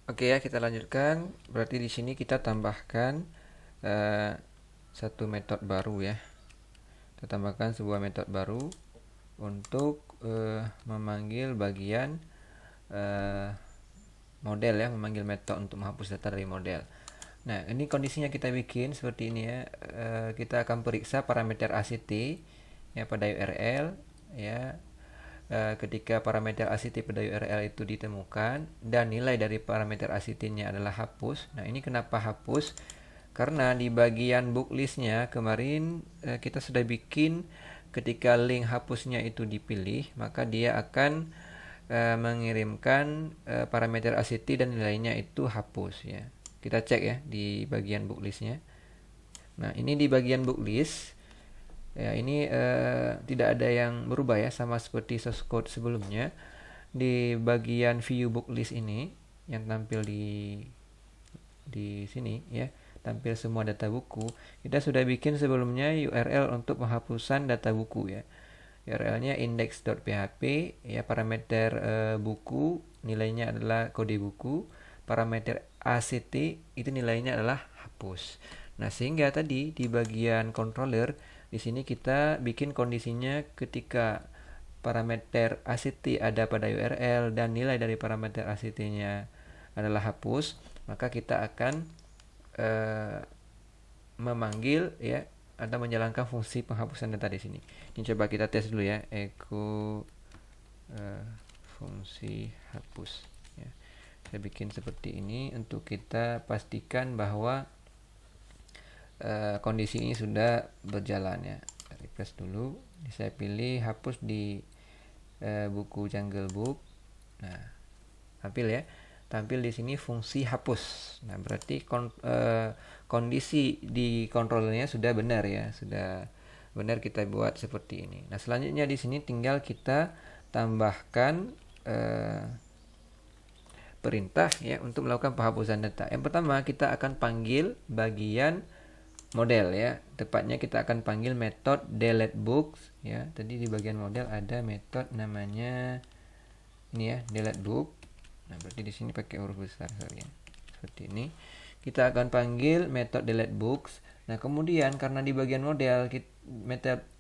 Oke ya, kita lanjutkan. Berarti di sini kita tambahkan eh, satu metode baru ya. Kita tambahkan sebuah metode baru untuk memanggil bagian eh, model ya, memanggil metode untuk menghapus data dari model. Nah, ini kondisinya kita bikin seperti ini ya. Kita akan periksa parameter ACT ya pada URL ya. Ketika parameter ACT pada URL itu ditemukan dan nilai dari parameter ACT-nya adalah hapus. Nah, ini kenapa hapus? Karena di bagian book list-nya kemarin kita sudah bikin ketika link hapusnya itu dipilih, maka dia akan mengirimkan parameter ACT dan nilainya itu hapus ya. Kita cek ya di bagian book list-nya. Nah, ini di bagian book list ya, ini tidak ada yang berubah ya, sama seperti source code sebelumnya. Di bagian view book list ini yang tampil di sini ya, tampil semua data buku. Kita sudah bikin sebelumnya URL untuk penghapusan data buku ya. URL-nya index.php ya, parameter buku nilainya adalah kode buku, parameter ACT itu nilainya adalah hapus. Nah, sehingga tadi di bagian controller di sini kita bikin kondisinya ketika parameter ACT ada pada URL dan nilai dari parameter ACT-nya adalah hapus, maka kita akan eh, memanggil ya atau menjalankan fungsi penghapusan data di sini. Ini coba kita tes dulu ya, echo eh, fungsi hapus. Ya. Saya bikin seperti ini untuk kita pastikan bahwa kondisi ini sudah berjalan ya. Refresh dulu. Saya pilih hapus di buku Jungle Book. Nah, tampil ya. Tampil di sini fungsi hapus. Nah, berarti kondisi di controllernya sudah benar ya, sudah benar kita buat seperti ini. Nah, selanjutnya di sini tinggal kita tambahkan perintah ya untuk melakukan penghapusan data. Yang pertama kita akan panggil bagian model ya. Tepatnya kita akan panggil metode delete books ya. Tadi di bagian model ada metode namanya ini ya, delete book. Nah, berarti di sini pakai huruf besar ya. Seperti ini. Kita akan panggil metode delete books. Nah, kemudian karena di bagian model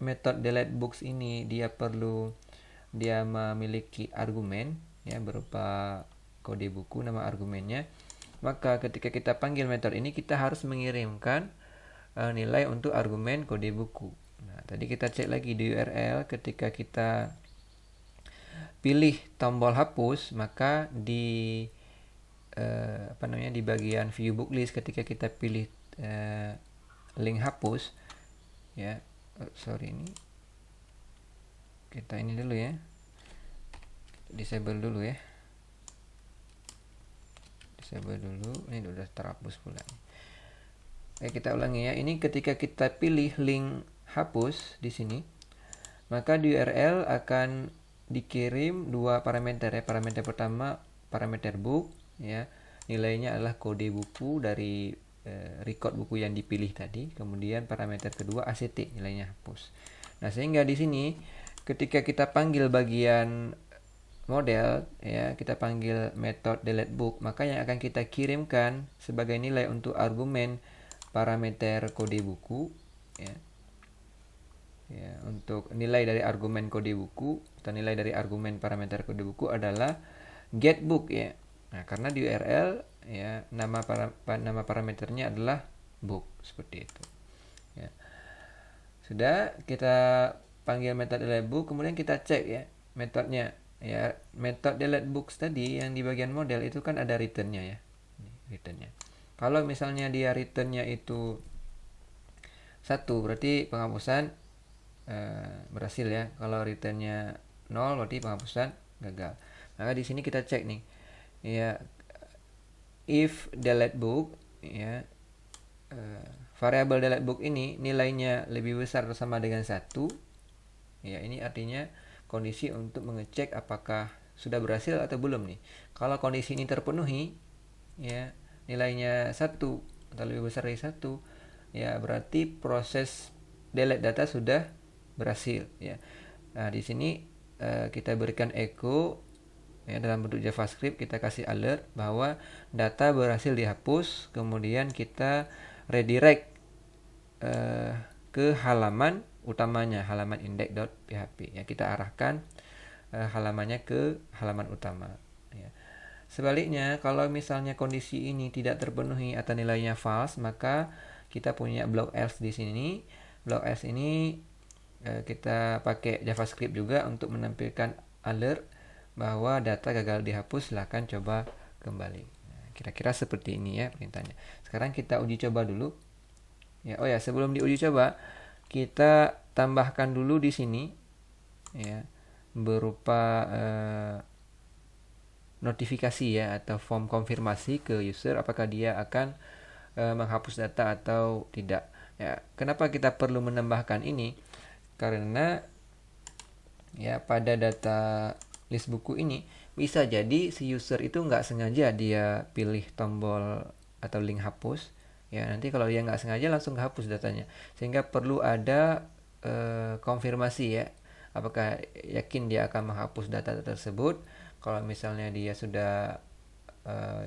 metode delete books ini dia memiliki argumen ya berupa kode buku nama argumennya. Maka ketika kita panggil metode ini kita harus mengirimkan nilai untuk argumen kode buku. Nah, tadi kita cek lagi di URL ketika kita pilih tombol hapus, maka di di bagian view book list ketika kita pilih link hapus ya, ini kita ini dulu ya, disable dulu ya, disable dulu, ini udah terhapus pula. Kita ulangi ya, ini ketika kita pilih link hapus di sini, maka di URL akan dikirim dua parameter ya. Parameter pertama parameter book ya, nilainya adalah kode buku dari record buku yang dipilih tadi. Kemudian parameter kedua ACT, nilainya hapus. Nah, sehingga di sini ketika kita panggil bagian model ya, kita panggil method delete book, maka yang akan kita kirimkan sebagai nilai untuk argumen parameter kode buku ya. Ya, untuk nilai dari argumen kode buku atau nilai dari argumen parameter kode buku adalah get book ya. Nah, karena di URL ya nama parameternya adalah book seperti itu. Ya. Sudah kita panggil method delete book, kemudian kita cek ya metodenya ya. Method delete books tadi yang di bagian model itu kan ada returnnya ya. Returnnya. Kalau misalnya dia returnnya itu 1, berarti penghapusan berhasil ya. Kalau returnnya 0 berarti penghapusan gagal. Maka di sini kita cek nih ya, if delete book ya, variabel delete book ini nilainya lebih besar atau sama dengan 1 ya, ini artinya kondisi untuk mengecek apakah sudah berhasil atau belum nih. Kalau kondisi ini terpenuhi ya, nilainya 1 atau lebih besar dari 1 ya, berarti proses delete data sudah berhasil ya. Nah, di sini kita berikan echo ya, dalam bentuk JavaScript kita kasih alert bahwa data berhasil dihapus, kemudian kita redirect ke halaman utamanya, halaman index.php ya, kita arahkan halamannya ke halaman utama ya. Sebaliknya, kalau misalnya kondisi ini tidak terpenuhi atau nilainya false, maka kita punya block else di sini. Block else ini kita pakai JavaScript juga untuk menampilkan alert bahwa data gagal dihapus, silahkan coba kembali. Nah, kira-kira seperti ini ya perintahnya. Sekarang kita uji coba dulu. Ya, oh ya, sebelum diuji coba, kita tambahkan dulu di sini ya, berupa notifikasi ya, atau form konfirmasi ke user apakah dia akan menghapus data atau tidak ya. Kenapa kita perlu menambahkan ini? Karena ya, pada data list buku ini bisa jadi si user itu nggak sengaja dia pilih tombol atau link hapus ya, nanti kalau dia nggak sengaja langsung hapus datanya, sehingga perlu ada konfirmasi ya, apakah yakin dia akan menghapus data tersebut. Kalau misalnya dia sudah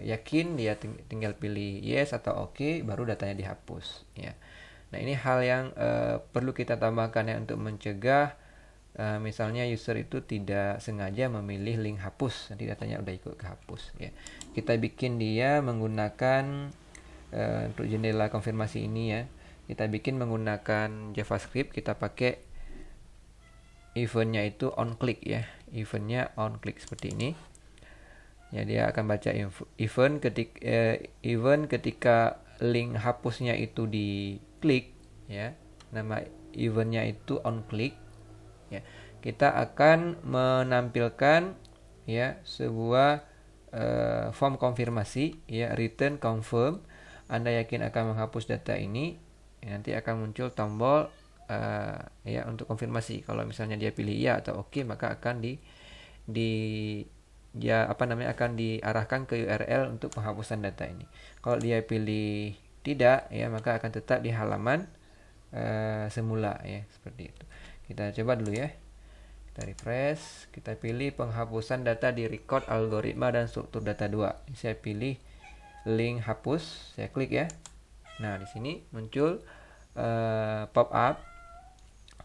yakin, dia tinggal pilih yes atau oke, baru datanya dihapus ya. Nah, ini hal yang perlu kita tambahkan ya, untuk mencegah misalnya user itu tidak sengaja memilih link hapus, nanti datanya udah ikut kehapus ya. Kita bikin dia menggunakan untuk jendela konfirmasi ini ya, kita bikin menggunakan JavaScript, kita pakai eventnya itu on click ya, eventnya on click seperti ini ya. Dia akan baca event ketika link hapusnya itu diklik ya, nama eventnya itu on click ya. Kita akan menampilkan ya sebuah form konfirmasi ya, return confirm. Anda yakin akan menghapus data ini ya, nanti akan muncul tombol ya untuk konfirmasi. Kalau misalnya dia pilih ya atau oke, maka akan akan diarahkan ke URL untuk penghapusan data ini. Kalau dia pilih tidak ya, maka akan tetap di halaman semula ya, seperti itu. Kita coba dulu ya. Kita refresh, kita pilih penghapusan data di record algoritma dan struktur data 2. Saya pilih link hapus, saya klik ya. Nah, di sini muncul pop up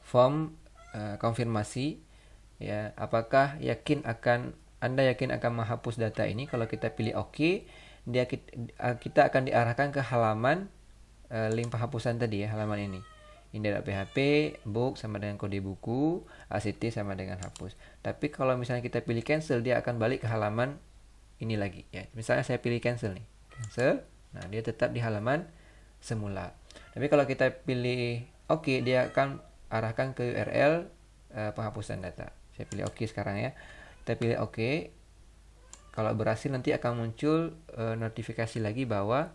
form konfirmasi ya, apakah Anda yakin akan menghapus data ini. Kalau kita pilih oke, kita akan diarahkan ke halaman link penghapusan tadi ya, halaman ini. Index.php, book sama dengan kode buku, ACT sama dengan hapus. Tapi kalau misalnya kita pilih cancel, dia akan balik ke halaman ini lagi ya. Misalnya saya pilih cancel nih, cancel. Nah, dia tetap di halaman semula. Tapi kalau kita pilih oke, dia akan arahkan ke URL penghapusan data. Saya pilih oke sekarang ya. Kita pilih oke. Kalau berhasil, nanti akan muncul notifikasi lagi bahwa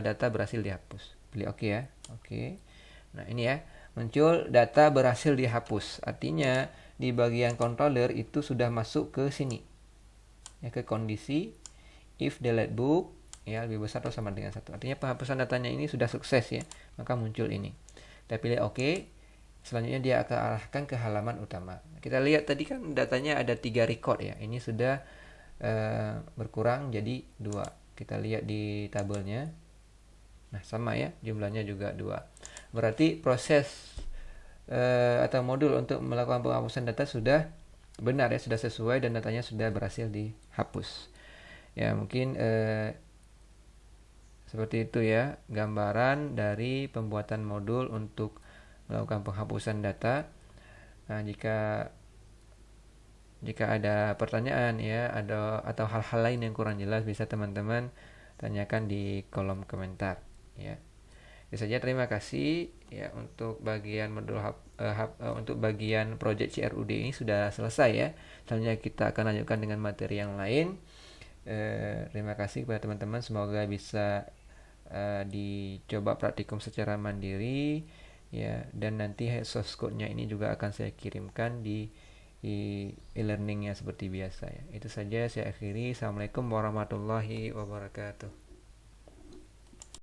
data berhasil dihapus. Pilih oke ya. Oke. Nah, ini ya, muncul data berhasil dihapus. Artinya di bagian controller itu sudah masuk ke sini ya, ke kondisi if delete book ya lebih besar atau sama dengan 1. Artinya penghapusan datanya ini sudah sukses ya, maka muncul ini. Kita pilih oke. Selanjutnya dia akan arahkan ke halaman utama. Kita lihat tadi kan datanya ada 3 record ya, ini sudah berkurang jadi 2. Kita lihat di tabelnya. Nah, sama ya, jumlahnya juga 2. Berarti proses atau modul untuk melakukan penghapusan data sudah benar ya, sudah sesuai dan datanya sudah berhasil dihapus. Ya, mungkin seperti itu ya gambaran dari pembuatan modul untuk melakukan penghapusan data. Nah, jika ada pertanyaan ya, atau hal-hal lain yang kurang jelas, bisa teman-teman tanyakan di kolom komentar ya. Itu saja, terima kasih ya untuk bagian modul untuk bagian project CRUD ini sudah selesai ya. Selanjutnya kita akan lanjutkan dengan materi yang lain. Terima kasih kepada teman-teman, semoga bisa dicoba praktikum secara mandiri ya, dan nanti source code-nya ini juga akan saya kirimkan di e-learning-nya seperti biasa ya. Itu saja, saya akhiri. Assalamualaikum warahmatullahi wabarakatuh.